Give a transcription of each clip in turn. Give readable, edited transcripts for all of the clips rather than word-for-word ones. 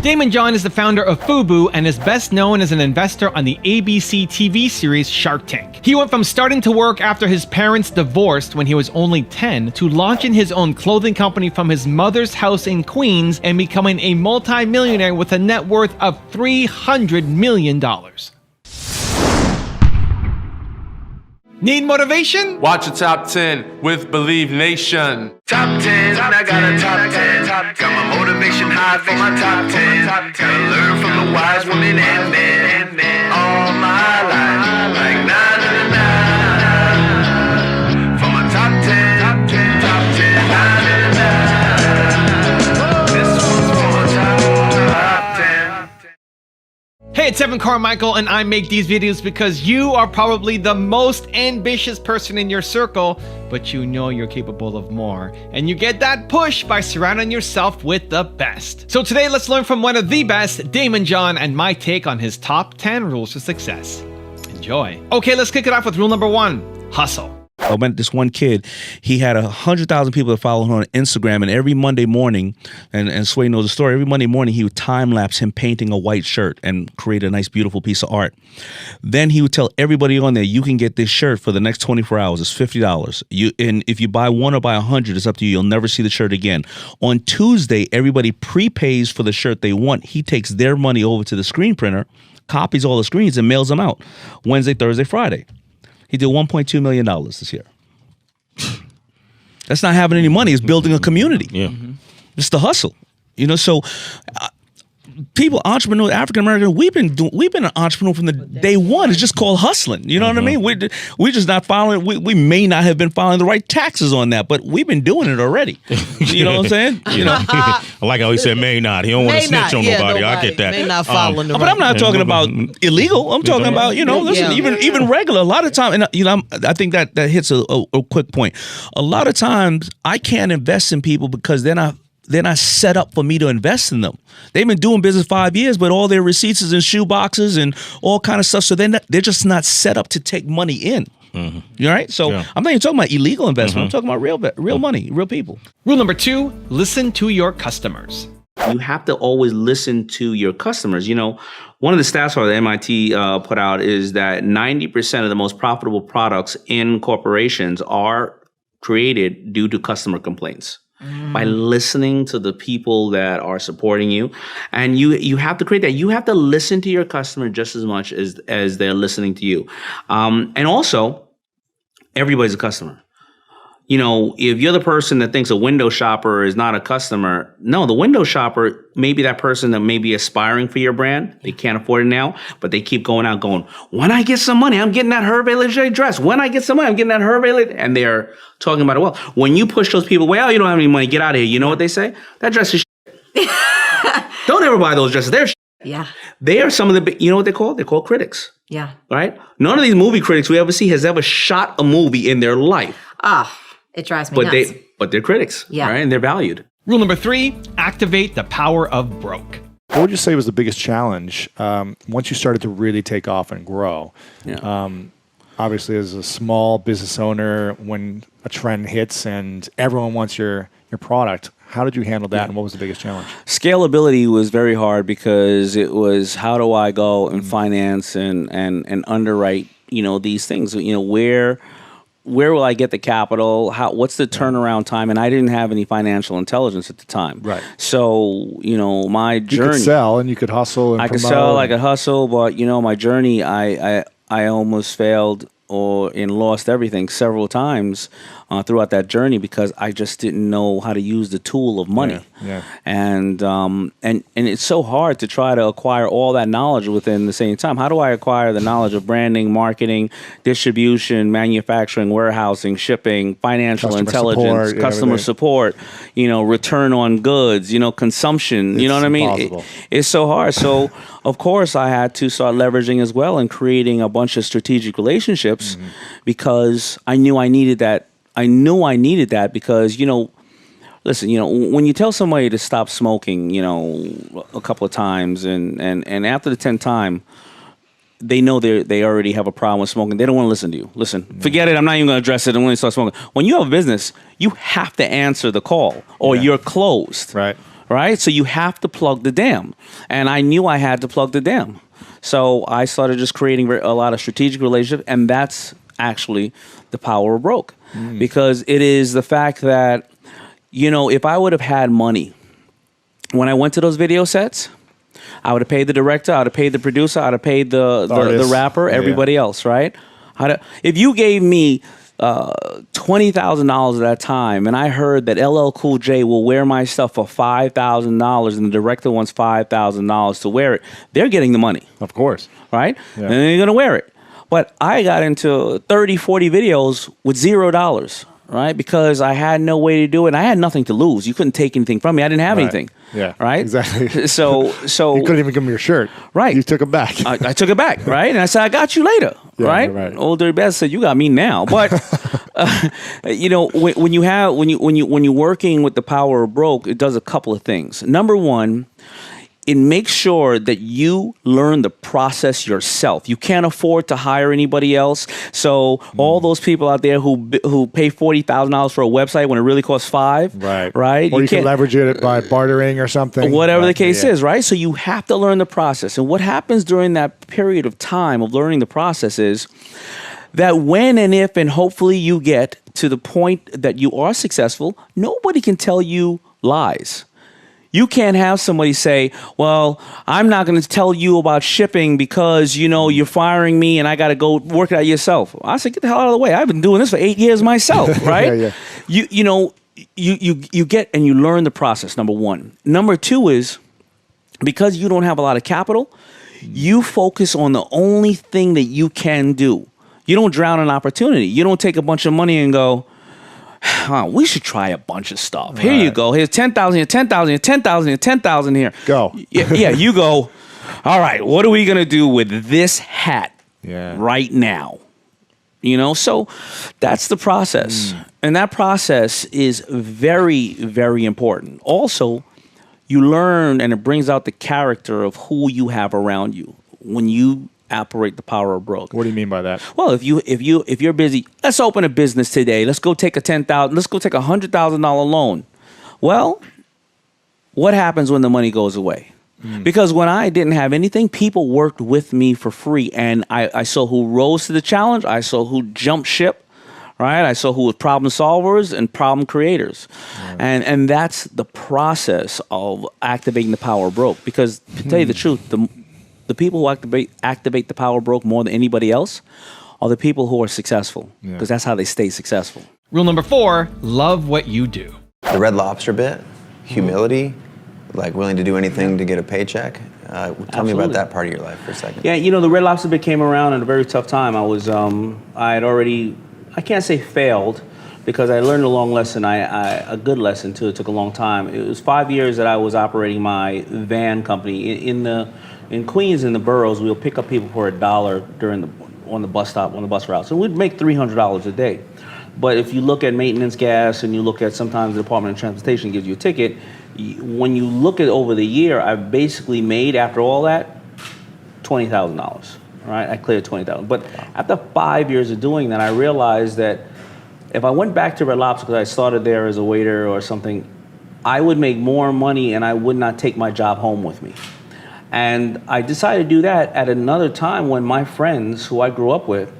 Daymond John is the founder of FUBU and is best known as an investor on the ABC TV series Shark Tank. He went from starting to work after his parents divorced when he was only 10 to launching his own clothing company from his mother's house in Queens and becoming a multi-millionaire with a net worth of $300 million. Need motivation? Watch a top 10 with Believe Nation. Top 10, I got a top 10. Got my motivation high for my top 10. Gotta learn from the wise women and men. All my life, like 9 for my top 10, top 10, top 10, 9. This one's for my top 10. Hey, it's Carmichael, and I make these videos because you are probably the most ambitious person in your circle, but you know you're capable of more. And you get that push by surrounding yourself with the best. So today, let's learn from one of the best, Daymond John, and my take on his top 10 rules to success. Enjoy. Okay, let's kick it off with rule number 1, hustle. I met this one kid. He had 100,000 people that follow him on Instagram, and every Monday morning, and Sway knows the story, every Monday morning he would time-lapse him painting a white shirt and create a nice, beautiful piece of art. Then he would tell everybody on there, you can get this shirt for the next 24 hours. It's $50. And if you buy one or buy 100, it's up to you. You'll never see the shirt again. On Tuesday, everybody prepays for the shirt they want. He takes their money over to the screen printer, copies all the screens, and mails them out Wednesday, Thursday, Friday. He did $1.2 million this year. That's not having any money. It's building a community. Yeah. It's the hustle. You know, so people, entrepreneurs, African American, we've been an entrepreneur from the day one. It's just called hustling. You know what I mean? We're just not following. We may not have been following the right taxes on that, but we've been doing it already. You know what I'm saying? You know, I like how he said may not. He don't want to snitch on nobody. I get that. May not following the but I'm not talking about illegal. I'm talking about, you know, listen, even regular. A lot of time, and you know, I think that hits a quick point. A lot of times, I can't invest in people because they're not set up for me to invest in them. They've been doing business 5 years, but all their receipts is in shoe boxes and all kind of stuff. So they're just not set up to take money in. You all right? So I'm not even talking about illegal investment. I'm talking about real money, real people. Rule number 2, listen to your customers. You have to always listen to your customers. You know, one of the stats that MIT put out is that 90% of the most profitable products in corporations are created due to customer complaints. By listening to the people that are supporting you. And you have to create that. You have to listen to your customer just as much as they're listening to you. And also, everybody's a customer. You know, if you're the person that thinks a window shopper is not a customer, no, the window shopper may be that person that may be aspiring for your brand. They can't afford it now, but they keep going out going, when I get some money, I'm getting that Hervé Leger dress. When I get some money, I'm getting that Hervé Leger. And they're talking about it well. When you push those people away, oh, you don't have any money, get out of here. You know what they say? That dress is shit. Don't ever buy those dresses. They're shit. Yeah. They are some of the, you know what they're called? They're called critics. Yeah. Right? None of these movie critics we ever see has ever shot a movie in their life. It drives me nuts. But they're critics, right? And they're valued. Rule number 3, activate the power of broke. What would you say was the biggest challenge once you started to really take off and grow? Yeah. Obviously, as a small business owner, when a trend hits and everyone wants your product, how did you handle that, and what was the biggest challenge? Scalability was very hard because it was, how do I go and finance and underwrite, you know, these things? You know, where will I get the capital? What's the turnaround time? And I didn't have any financial intelligence at the time. Right. So, you know, my journey. You could sell and you could hustle and I could sell, I could hustle, but, you know, my journey, I almost failed and lost everything several times throughout that journey because I just didn't know how to use the tool of money. Yeah. And it's so hard to try to acquire all that knowledge within the same time. How do I acquire the knowledge of branding, marketing, distribution, manufacturing, warehousing, shipping, financial intelligence, customer support, you know, return on goods, you know, consumption, you know what I mean? It's so hard. So, of course, I had to start leveraging as well and creating a bunch of strategic relationships because I knew I needed that. I knew I needed that because, you know, listen, you know, when you tell somebody to stop smoking, you know, a couple of times and after the 10th time, they know they already have a problem with smoking. They don't want to listen to you. Listen, forget it. I'm not even going to address it. I'm going to start smoking. When you have a business, you have to answer the call or you're closed. Right. right? So you have to plug the dam. And I knew I had to plug the dam. So I started just creating a lot of strategic relationships, and that's actually the power of broke. Because it is the fact that, you know, if I would have had money when I went to those video sets, I would have paid the director, I would have paid the producer, I would have paid the rapper, everybody else, right? If you gave me $20,000 at that time, and I heard that LL Cool J will wear my stuff for $5,000, and the director wants $5,000 to wear it, they're getting the money. Of course. Right? Yeah. And they're going to wear it. But I got into 30, 40 videos with $0, right? Because I had no way to do it. I had nothing to lose. You couldn't take anything from me. I didn't have anything. Yeah. Right? Exactly. So you couldn't even give me your shirt. Right. You took it back. I took it back, right? And I said, I got you later. Yeah, right? Right. Old Dirty Bastard said, you got me now. But you know, when you're working with the power of broke, it does a couple of things. Number one, it makes sure that you learn the process yourself. You can't afford to hire anybody else. So all those people out there who pay $40,000 for a website when it really costs $5,000, right? Or you can leverage it by bartering or something. Whatever the case is, right? So you have to learn the process. And what happens during that period of time of learning the process is that when and if and hopefully you get to the point that you are successful, nobody can tell you lies. You can't have somebody say, well, I'm not going to tell you about shipping because, you know, you're firing me and I got to go work it out yourself. I said, get the hell out of the way. I've been doing this for 8 years myself, right? You know, you get and you learn the process, number one. Number two is because you don't have a lot of capital, you focus on the only thing that you can do. You don't drown in opportunity. You don't take a bunch of money and go, we should try a bunch of stuff. Here you go. Here's 10,000 here, 10,000 here, 10,000 here, 10,000 here. Go. Yeah, you go. All right, what are we going to do with this hat right now? You know, so that's the process. And that process is very, very important. Also, you learn and it brings out the character of who you have around you when you operate the power of broke. What do you mean by that? Well, if you're busy, let's open a business today. Let's go take a $100,000 loan. Well, what happens when the money goes away? Because when I didn't have anything, people worked with me for free, and I saw who rose to the challenge. I saw who jumped ship. Right? I saw who was problem solvers and problem creators. And that's the process of activating the power of broke. Because to tell you the truth, the people who activate the power broke more than anybody else are the people who are successful, because that's how they stay successful. Rule number 4, love what you do. The Red Lobster bit, humility, like willing to do anything to get a paycheck. Tell me about that part of your life for a second. Yeah, you know, the Red Lobster bit came around at a very tough time. I had already, I can't say failed, because I learned a long lesson, a good lesson too. It took a long time. It was 5 years that I was operating my van company in Queens, in the boroughs. We'll pick up people for $1 on the bus stop, on the bus route. So we'd make $300 a day. But if you look at maintenance gas and you look at sometimes the Department of Transportation gives you a ticket, when you look at over the year, I basically made, after all that, $20,000. Right? I cleared $20,000. But after 5 years of doing that, I realized that if I went back to Red Lobster, because I started there as a waiter or something, I would make more money and I would not take my job home with me. And I decided to do that at another time when my friends who I grew up with,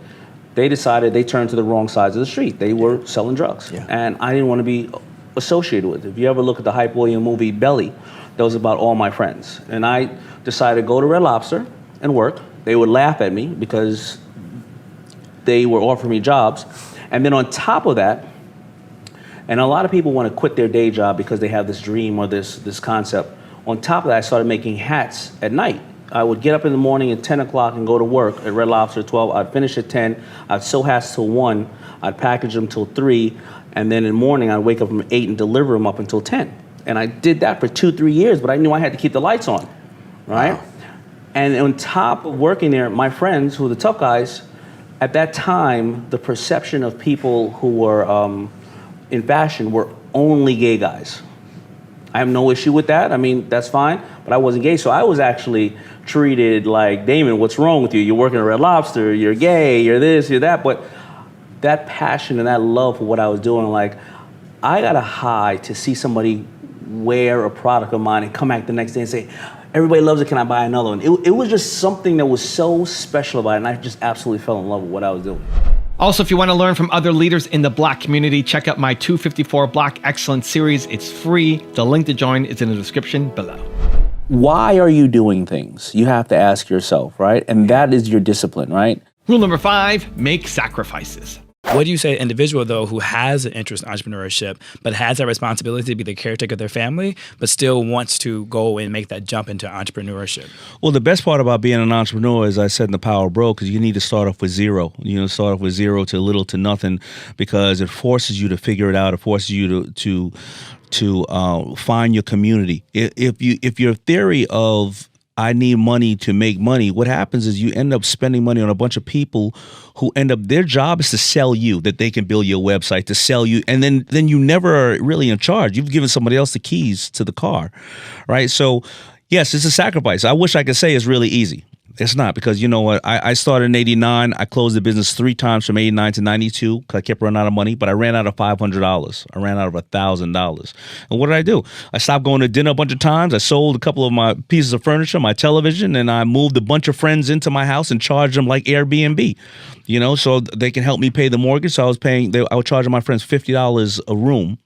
they decided they turned to the wrong sides of the street. They were selling drugs. And I didn't want to be associated with it. If you ever look at the Hype William movie, Belly, that was about all my friends. And I decided to go to Red Lobster and work. They would laugh at me because they were offering me jobs. And then on top of that, and a lot of people want to quit their day job because they have this dream or this concept. On top of that, I started making hats at night. I would get up in the morning at 10 o'clock and go to work at Red Lobster at 12. I'd finish at 10. I'd sew hats till 1. I'd package them till 3. And then in the morning, I'd wake up from 8 and deliver them up until 10. And I did that for 2-3 years, but I knew I had to keep the lights on, right? Wow. And on top of working there, my friends, who were the tough guys, at that time, the perception of people who were in fashion were only gay guys. I have no issue with that. I mean, that's fine, but I wasn't gay. So I was actually treated like, Daymond, what's wrong with you? You're working at Red Lobster, you're gay, you're this, you're that. But that passion and that love for what I was doing, like, I got a high to see somebody wear a product of mine and come back the next day and say, everybody loves it, can I buy another one? It was just something that was so special about it, and I just absolutely fell in love with what I was doing. Also, if you want to learn from other leaders in the Black community, check out my 254 Black Excellence series. It's free. The link to join is in the description below. Why are you doing things? You have to ask yourself, right? And that is your discipline, right? Rule number 5, make sacrifices. What do you say to an individual, though, who has an interest in entrepreneurship, but has that responsibility to be the caretaker of their family, but still wants to go and make that jump into entrepreneurship? Well, the best part about being an entrepreneur, as I said in The Power of Broke, is you need to start off with zero. You know, start off with zero to little to nothing, because it forces you to figure it out. It forces you to find your community. If your theory of I need money to make money, what happens is you end up spending money on a bunch of people who end up, their job is to sell you, that they can build your website, to sell you, and then you never are really in charge. You've given somebody else the keys to the car, right? So yes, it's a sacrifice. I wish I could say it's really easy. It's not, because you know what? I started in 89. I closed the business 3 times from 89 to 92 because I kept running out of money, but I ran out of $500. I ran out of $1,000. And what did I do? I stopped going to dinner a bunch of times. I sold a couple of my pieces of furniture, my television, and I moved a bunch of friends into my house and charged them like Airbnb, you know, so they can help me pay the mortgage. So I was charging my friends $50 a room.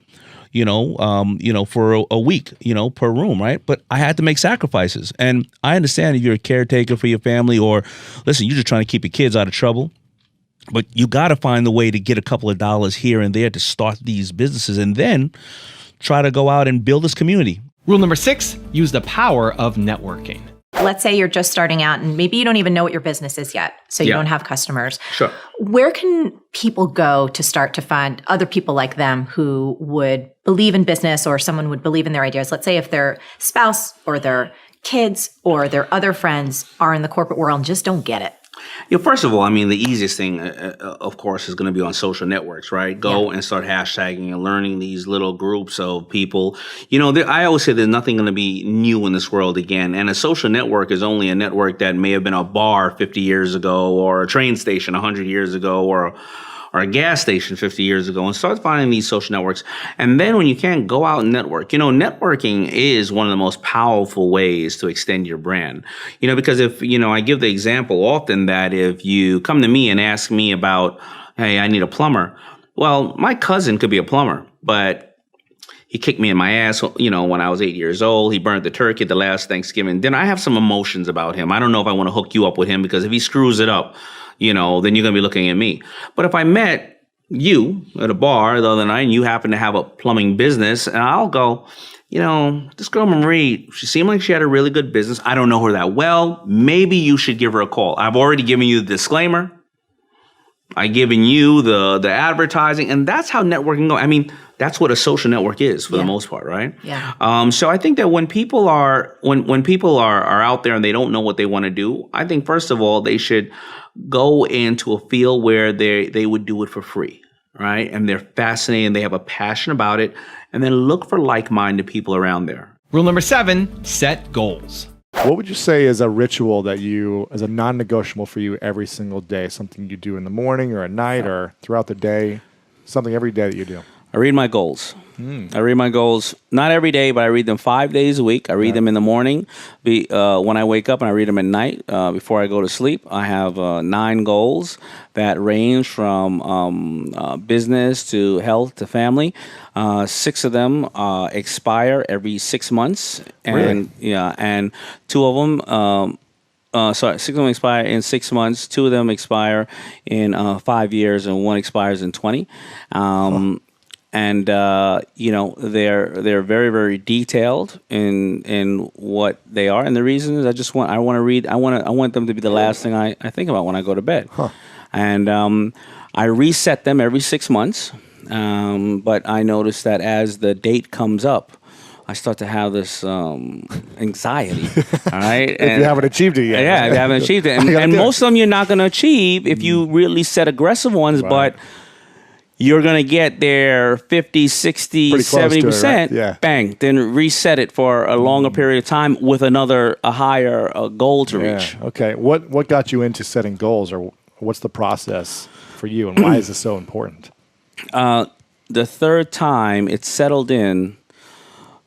For a week, per room, right? But I had to make sacrifices. And I understand if you're a caretaker for your family, or listen, you're just trying to keep your kids out of trouble. But you got to find the way to get a couple of dollars here and there to start these businesses, and then try to go out and build this community. Rule number 6, use the power of networking. Let's say you're just starting out and maybe you don't even know what your business is yet, so you don't have customers. Sure. Where can people go to start to find other people like them who would believe in business, or someone would believe in their ideas? Let's say if their spouse or their kids or their other friends are in the corporate world and just don't get it. First of all, I mean, the easiest thing, of course, is going to be on social networks, right? Go and start hashtagging and learning these little groups of people. I always say there's nothing going to be new in this world again. And a social network is only a network that may have been a bar 50 years ago, or a train station 100 years ago, or a gas station 50 years ago, and start finding these social networks. And then when you can, go out and network. Networking is one of the most powerful ways to extend your brand. Because if, I give the example often that if you come to me and ask me about, hey, I need a plumber. Well, my cousin could be a plumber, but he kicked me in my ass, when I was 8 years old. He burned the turkey at the last Thanksgiving. Then I have some emotions about him. I don't know if I want to hook you up with him, because if he screws it up, then you're going to be looking at me. But if I met you at a bar the other night and you happen to have a plumbing business, and I'll go, this girl Marie, she seemed like she had a really good business. I don't know her that well. Maybe you should give her a call. I've already given you the disclaimer. I've given you the advertising, and that's how networking goes. I mean, that's what a social network is for the most part, right? Yeah. So I think that when people are out there and they don't know what they want to do, I think first of all they should go into a field where they would do it for free, right? And they're fascinated and they have a passion about it, and then look for like-minded people around there. Rule number 7, set goals. What would you say is a ritual that is a non-negotiable for you every single day? Something you do in the morning or at night or throughout the day? Something every day that you do? I read my goals. I read my goals, not every day, but I read them 5 days a week. I read them in the morning when I wake up, and I read them at night before I go to sleep. I have 9 goals that range from business to health to family. 6 of them expire every 6 months. And really? And 2 of them 6 of them expire in 6 months. 2 of them expire in 5 years, and 1 expires in 20. And they're very, very detailed in what they are, and the reason is I want them to be the last thing I think about when I go to bed. And I reset them every 6 months, but I notice that as the date comes up, I start to have this anxiety. All right, if you haven't achieved it yet. Yeah, if you haven't achieved it, and most of them you're not going to achieve if you really set aggressive ones, but you're going to get there 50, 60, 70%. Right? Yeah. Bang. Then reset it for a longer period of time with a higher goal to reach. Okay. What got you into setting goals, or what's the process for you, and why is this so important? The third time it settled in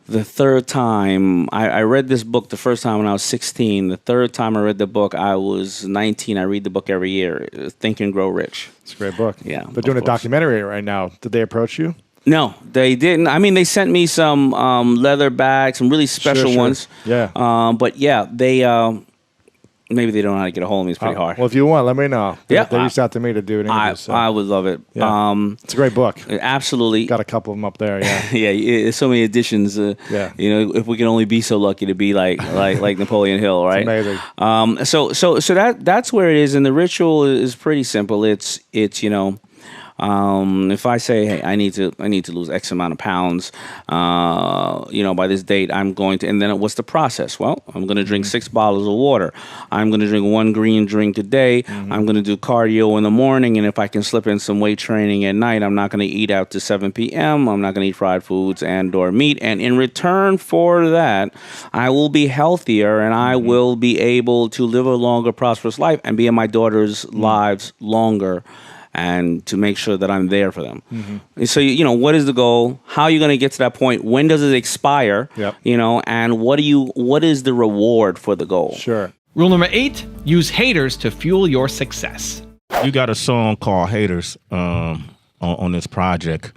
The third time, I read this book the first time when I was 16. The third time I read the book, I was 19. I read the book every year, Think and Grow Rich. It's a great book. Yeah. They're doing a documentary right now. Did they approach you? No, they didn't. I mean, they sent me some leather bags, some really special ones. Yeah. But yeah, they maybe they don't know how to get a hold of me. It's pretty hard. Well, if you want, let me know. Yeah. They reached out to me to do an interview. So. I would love it. Yeah. It's a great book. Absolutely. Got a couple of them up there, yeah. Yeah, there's so many editions. Yeah. You know, if we can only be so lucky to be like Napoleon Hill, right? It's amazing. So that's where it is, and the ritual is pretty simple. It's you know. If I say, hey, I need to lose X amount of pounds, you know, by this date, I'm going to, and then what's the process? Well, I'm going to drink 6 bottles of water. I'm going to drink 1 green drink a day. I'm going to do cardio in the morning. And if I can slip in some weight training at night, I'm not going to eat out to 7 p.m. I'm not going to eat fried foods and or meat. And in return for that, I will be healthier and I will be able to live a longer, prosperous life and be in my daughter's lives longer. And to make sure that I'm there for them. So, you know, what is the goal? How are you going to get to that point? When does it expire? Yep. You know, and what is the reward for the goal? Sure. Rule number 8, use haters to fuel your success. You got a song called Haters on this project.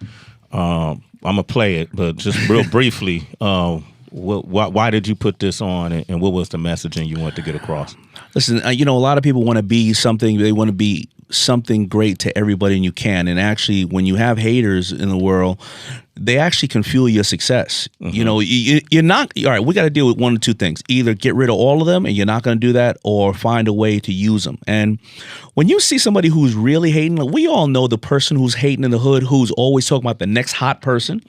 I'm going to play it, but just real briefly, why did you put this on and what was the messaging you want to get across? Listen, you know, a lot of people want to be something. They want to be something great to everybody, and you can. And actually, when you have haters in the world, they actually can fuel your success. You know, you're not, all right, we got to deal with one of two things. Either get rid of all of them, and you're not going to do that, or find a way to use them. And when you see somebody who's really hating, like, we all know the person who's hating in the hood, who's always talking about the next hot person,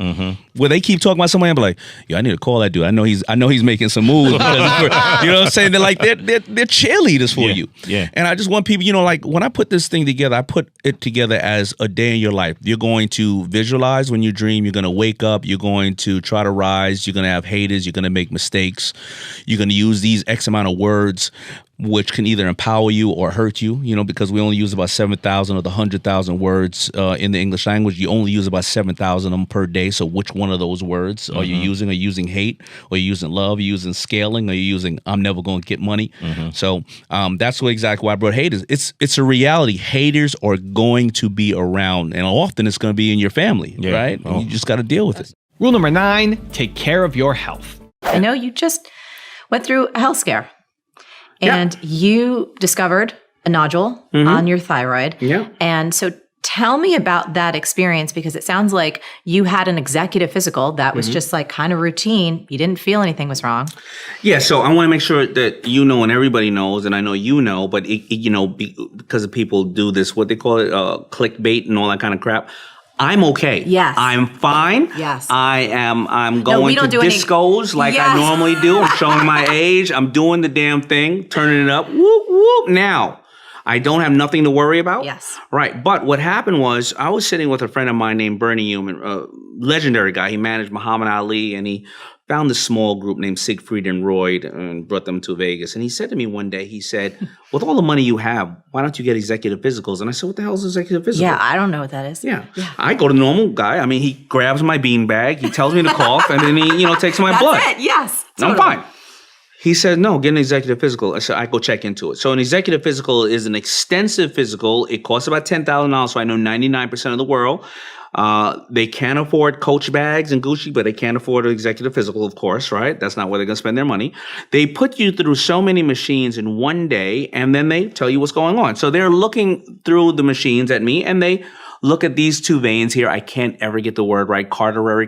where they keep talking about somebody and be like, yo, I need to call that dude. I know he's making some moves. You know what I'm saying? They're like, they're cheerleaders for you. Yeah. And I just want people, you know, like when I put this thing together, I put it together as a day in your life. You're going to visualize when you dream. You're going to wake up. You're going to try to rise. You're going to have haters. You're going to make mistakes. You're going to use these X amount of words, which can either empower you or hurt you, you know, because we only use about 7,000 of the 100,000 words in the English language. You only use about 7,000 of them per day. So which one of those words are you using? Are you using hate? Or are you using love? Are you using scaling? Are you using I'm never going to get money? So that's exactly why I brought haters. It's a reality. Haters are going to be around, and often it's going to be in your family, right? You just got to deal with it. Rule number 9, take care of your health. I know you just went through a health scare. And you discovered a nodule on your thyroid. Yeah. And so tell me about that experience, because it sounds like you had an executive physical that was just like kind of routine. You didn't feel anything was wrong. Yeah, so I want to make sure that you know and everybody knows, and I know you know, but you know, because people do this, what they call it, clickbait and all that kind of crap. I'm okay. Yes. I'm fine. Yes. I'm going to discos like I normally do. I'm showing my age. I'm doing the damn thing, turning it up. Whoop, whoop. Now, I don't have nothing to worry about. Yes. Right. But what happened was I was sitting with a friend of mine named Bernie Human, a legendary guy. He managed Muhammad Ali, and he found this small group named Siegfried and Roy and brought them to Vegas. And he said to me one day, he said, with all the money you have, why don't you get executive physicals? And I said, what the hell is executive physical? Yeah, I don't know what that is. Yeah. I go to the normal guy. I mean, he grabs my bean bag, he tells me to cough, and then he, takes my blood. That's it. Yes. I'm fine. He said, no, get an executive physical. I said, I go check into it. So an executive physical is an extensive physical. It costs about $10,000. So I know 99% of the world. They can't afford Coach bags and Gucci, but they can't afford an executive physical, of course, right? That's not where they're going to spend their money. They put you through so many machines in one day, and then they tell you what's going on. So they're looking through the machines at me, and they look at these 2 veins here. I can't ever get the word right. Cardinary,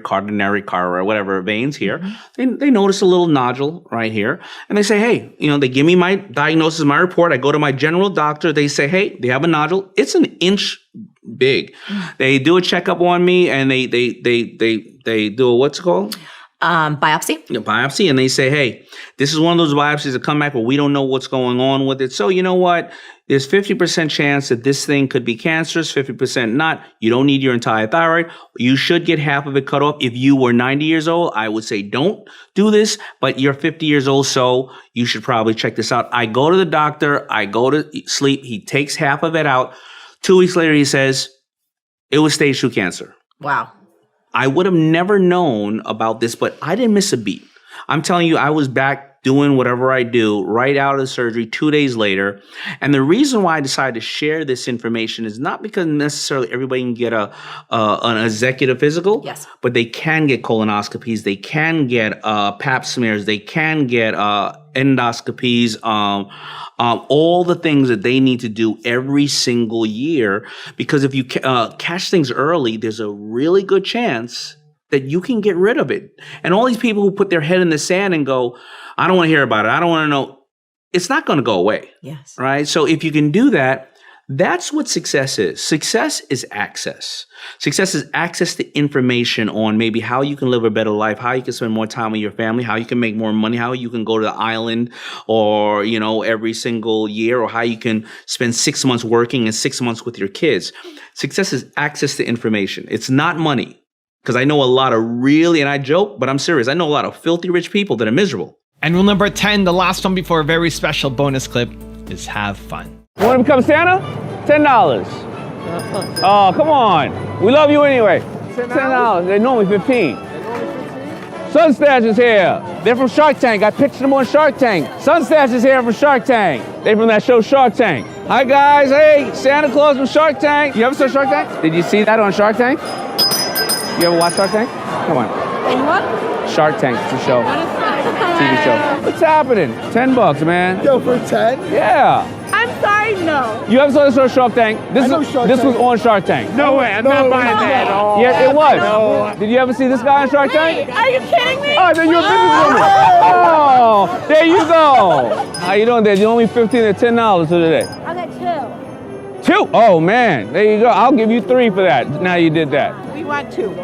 whatever veins here. They notice a little nodule right here. And they say, hey, they give me my diagnosis, my report. I go to my general doctor. They say, hey, they have a nodule. It's an inch big. They do a checkup on me, and they do a, what's it called? Biopsy. Biopsy. And they say, hey, this is one of those biopsies that come back where we don't know what's going on with it. So you know what? There's 50% chance that this thing could be cancerous, 50% not. You don't need your entire thyroid. You should get half of it cut off. If you were 90 years old, I would say don't do this, but you're 50 years old, so you should probably check this out. I go to the doctor. I go to sleep. He takes half of it out. 2 weeks later, he says, it was stage 2 cancer. Wow. I would have never known about this, but I didn't miss a beat. I'm telling you, I was back doing whatever I do right out of the surgery 2 days later. And the reason why I decided to share this information is not because necessarily everybody can get an executive physical, Yes. but they can get colonoscopies, they can get pap smears, they can get endoscopies, all the things that they need to do every single year. Because if you catch things early, there's a really good chance that you can get rid of it. And all these people who put their head in the sand and go, I don't want to hear about it, I don't want to know, it's not going to go away. Yes. Right? So if you can do that, that's what success is. Success is access. Success is access to information on maybe how you can live a better life, how you can spend more time with your family, how you can make more money, how you can go to the island or, every single year, or how you can spend 6 months working and 6 months with your kids. Success is access to information. It's not money. Because I know a lot of and I joke, but I'm serious, I know a lot of filthy rich people that are miserable. And rule number 10, the last one before a very special bonus clip, is have fun. Want to become Santa? $10. Oh, come on. We love you anyway. $10. They're normally 15. Sunstash is here. They're from Shark Tank. I pitched them on Shark Tank. Sunstash is here from Shark Tank. They're from that show Shark Tank. Hi guys. Hey, Santa Claus from Shark Tank. You ever saw Shark Tank? Did you see that on Shark Tank? You ever watch Shark Tank? Come on. What? Shark Tank, it's a show. TV show. What's happening? $10, man. Yo, for 10? Yeah. I'm sorry, no. You ever saw the show Shark Tank? This was on Shark Tank. No way, I'm not buying that. No. Yeah, it was. No. Did you ever see this guy on Shark Tank? Are you kidding me? Oh, then you're a businesswoman. Oh, there you go. How you doing there? You owe me $15 or $10 today. I got 2? Oh, man. There you go. I'll give you 3 for that. Now you did that.2. We want 2.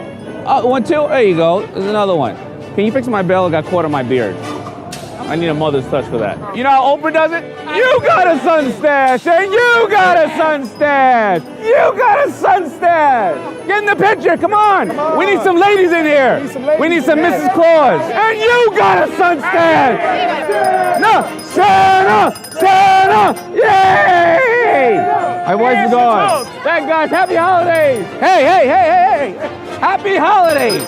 Oh, 1, 2? There you go. There's another one. Can you fix my bell? It got caught in my beard. I need a mother's touch for that. You know how Oprah does it? You got a sun stash, and you got a sun stash. You got a sun stash. Get in the picture, come on. We need some ladies in here. We need some Mrs. Claus. And you got a sun stash. No, Santa, Santa, yay! My voice is gone. Thank God, happy holidays. Hey. Happy holidays.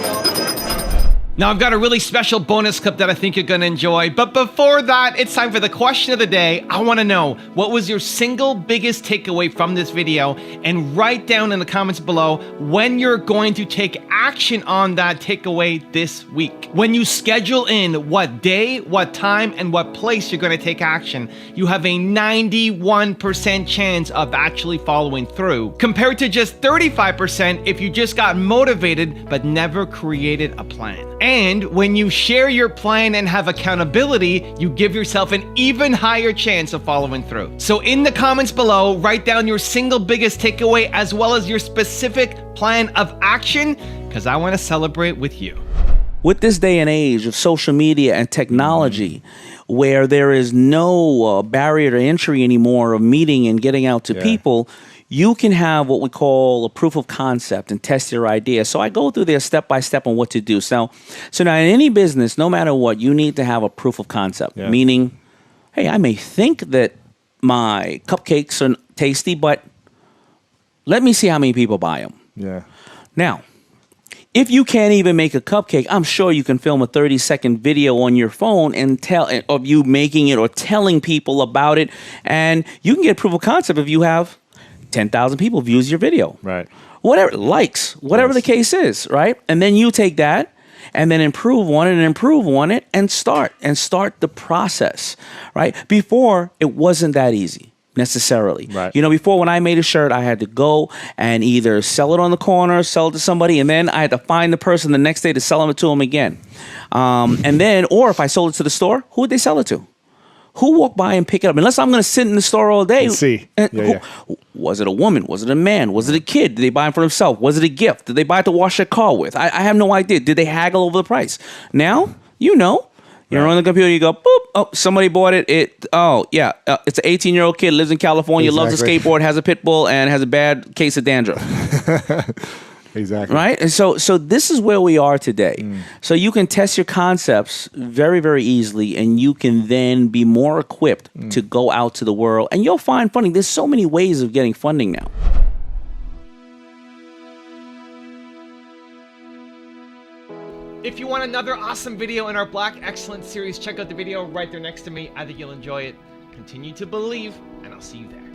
Now, I've got a really special bonus clip that I think you're going to enjoy. But before that, it's time for the question of the day. I want to know, what was your single biggest takeaway from this video? And write down in the comments below when you're going to take action on that takeaway this week. When you schedule in what day, what time, and what place you're going to take action, you have a 91% chance of actually following through, compared to just 35% if you just got motivated but never created a plan. And when you share your plan and have accountability, you give yourself an even higher chance of following through. So in the comments below, write down your single biggest takeaway as well as your specific plan of action, because I want to celebrate with you. With this day and age of social media and technology, where there is no barrier to entry anymore of meeting and getting out to people, you can have what we call a proof of concept and test your idea. So I go through there step by step on what to do. So now in any business, no matter what, you need to have a proof of concept, meaning, hey, I may think that my cupcakes are tasty, but let me see how many people buy them. Yeah. Now, if you can't even make a cupcake, I'm sure you can film a 30-second video on your phone and tell of you making it or telling people about it. And you can get proof of concept if you have 10,000 people views your video. Right. Whatever, likes, whatever the case is, right? And then you take that and then improve on it and start the process, right? Before, it wasn't that easy necessarily. Right. You know, before when I made a shirt, I had to go and either sell it on the corner, sell it to somebody, and then I had to find the person the next day to sell it to them again. And then, or if I sold it to the store, who would they sell it to? Who walked by and pick it up? Unless I'm going to sit in the store all day. And see. Was it a woman? Was it a man? Was it a kid? Did they buy it for themselves? Was it a gift? Did they buy it to wash their car with? I have no idea. Did they haggle over the price? Now, you know. You're on the computer, you go, boop, oh, somebody bought it. It's an 18-year-old kid, lives in California, loves to skateboard, has a pit bull, and has a bad case of dandruff. Exactly. Right? And so this is where we are today. So you can test your concepts very, very easily, and you can then be more equipped to go out to the world. And you'll find funding. There's so many ways of getting funding now. If you want another awesome video in our Black Excellence series, check out the video right there next to me. I think you'll enjoy it. Continue to believe, and I'll see you there.